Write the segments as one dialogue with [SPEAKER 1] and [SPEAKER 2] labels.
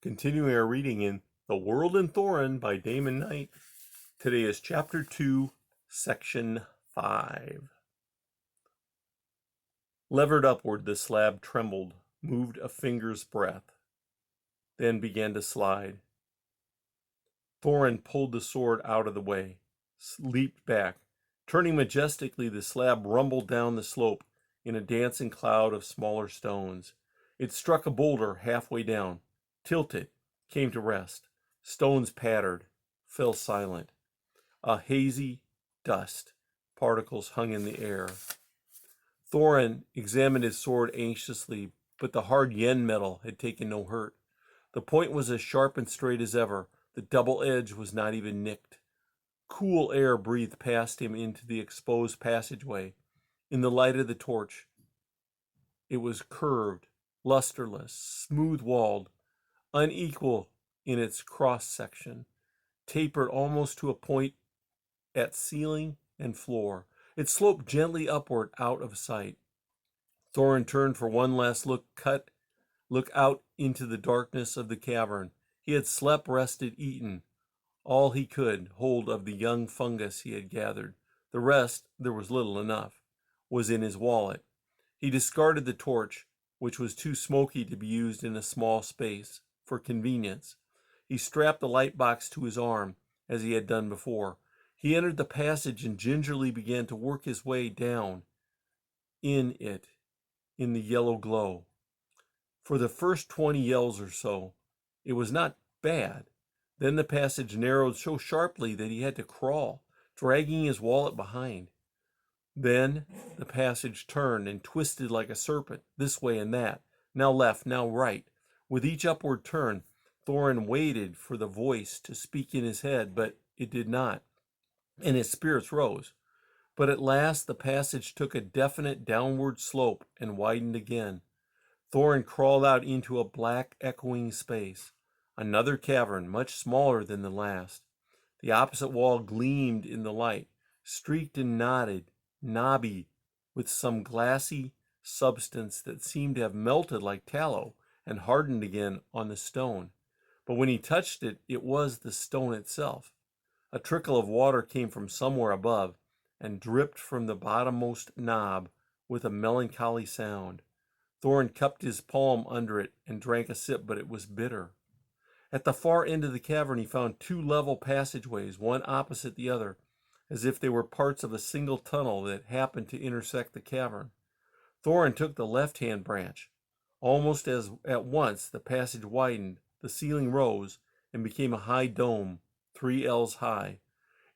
[SPEAKER 1] Continuing our reading in The World and Thorinn by Damon Knight. Today is Chapter 2, Section 5. Levered upward, the slab trembled, moved a finger's breadth, then began to slide. Thorinn pulled the sword out of the way, leaped back. Turning majestically, the slab rumbled down the slope in a dancing cloud of smaller stones. It struck a boulder halfway down, tilted, came to rest. Stones pattered, fell silent. A hazy dust particles hung in the air. Thorinn examined his sword anxiously, but the hard yen metal had taken no hurt. The point was as sharp and straight as ever. The double edge was not even nicked. Cool air breathed past him into the exposed passageway. In the light of the torch, it was curved, lusterless, smooth-walled, unequal in its cross-section, tapered almost to a point at ceiling and floor. It sloped gently upward out of sight. Thorinn turned for one last look out into the darkness of the cavern. He had slept, rested, eaten all he could hold of the young fungus he had gathered. The rest, there was little enough, was in his wallet. He discarded the torch, which was too smoky to be used in a small space, for convenience. He strapped the light box to his arm, as he had done before. He entered the passage and gingerly began to work his way down in it, in the yellow glow. For the first 20 yells or so, it was not bad. Then the passage narrowed so sharply that he had to crawl, dragging his wallet behind. Then the passage turned and twisted like a serpent, this way and that, now left, now right. With each upward turn, Thorinn waited for the voice to speak in his head, but it did not, and his spirits rose. But at last the passage took a definite downward slope and widened again. Thorinn crawled out into a black, echoing space. Another cavern, much smaller than the last. The opposite wall gleamed in the light, streaked and knobby, with some glassy substance that seemed to have melted like tallow and hardened again on the stone. But when he touched it, it was the stone itself. A trickle of water came from somewhere above and dripped from the bottommost knob with a melancholy sound. Thorinn cupped his palm under it and drank a sip, but it was bitter. At the far end of the cavern, he found two level passageways, one opposite the other, as if they were parts of a single tunnel that happened to intersect the cavern. Thorinn took the left-hand branch. Almost at once, the passage widened, the ceiling rose, and became a high dome, 3 ells high.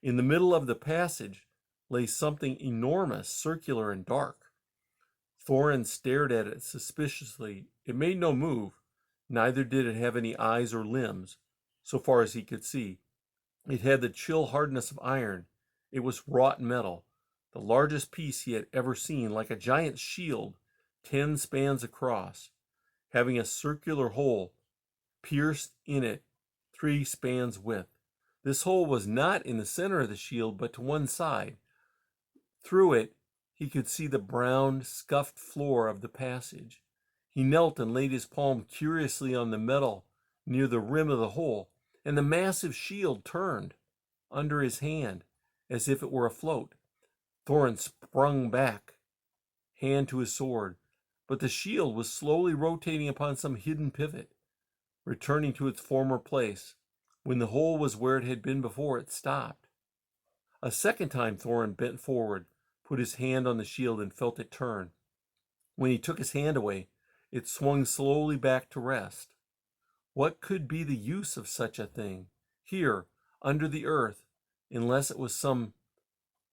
[SPEAKER 1] In the middle of the passage lay something enormous, circular and dark. Thorinn stared at it suspiciously. It made no move. Neither did it have any eyes or limbs, so far as he could see. It had the chill hardness of iron. It was wrought metal, the largest piece he had ever seen, like a giant shield, 10 spans across, having a circular hole pierced in it 3 spans width. This hole was not in the center of the shield, but to one side. Through it, he could see the brown, scuffed floor of the passage. He knelt and laid his palm curiously on the metal near the rim of the hole, and the massive shield turned under his hand as if it were afloat. Thorinn sprung back, hand to his sword, but the shield was slowly rotating upon some hidden pivot, returning to its former place. When the hole was where it had been before, it stopped. A second time Thorinn bent forward, put his hand on the shield, and felt it turn. When he took his hand away, it swung slowly back to rest. What could be the use of such a thing, here, under the earth, unless it was some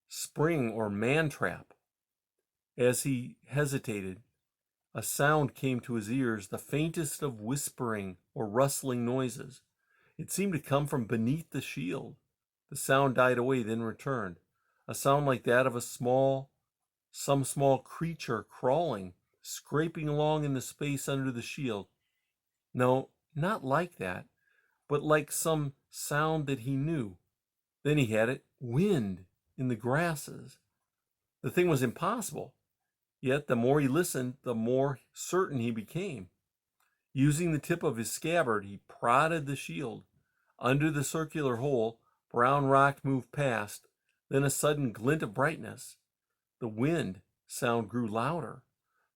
[SPEAKER 1] spring or man-trap? As he hesitated, a sound came to his ears, the faintest of whispering or rustling noises. It seemed to come from beneath the shield. The sound died away, then returned. A sound like that of some small creature crawling, scraping along in the space under the shield. No, not like that, but like some sound that he knew. Then he had it, wind in the grasses. The thing was impossible, yet the more he listened, the more certain he became. Using the tip of his scabbard, he prodded the shield. Under the circular hole, brown rock moved past, then a sudden glint of brightness. The wind sound grew louder.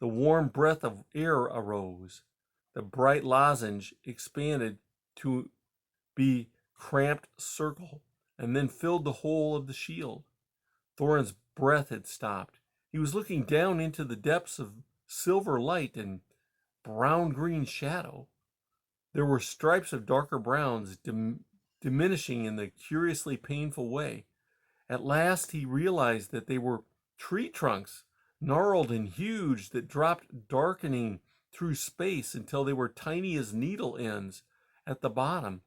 [SPEAKER 1] The warm breath of air arose. The bright lozenge expanded to be cramped circle and then filled the whole of the shield. Thorin's breath had stopped. He was looking down into the depths of silver light and brown-green shadow. There were stripes of darker browns diminishing in the curiously painful way. At last he realized that they were tree trunks, gnarled and huge, that dropped darkening through space until they were tiny as needle ends at the bottom.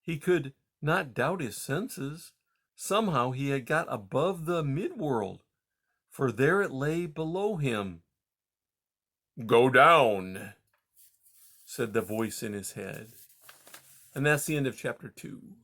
[SPEAKER 1] He could not doubt his senses. Somehow he had got above the midworld, for there it lay below him. "Go down," said the voice in his head. And that's the end of chapter 2.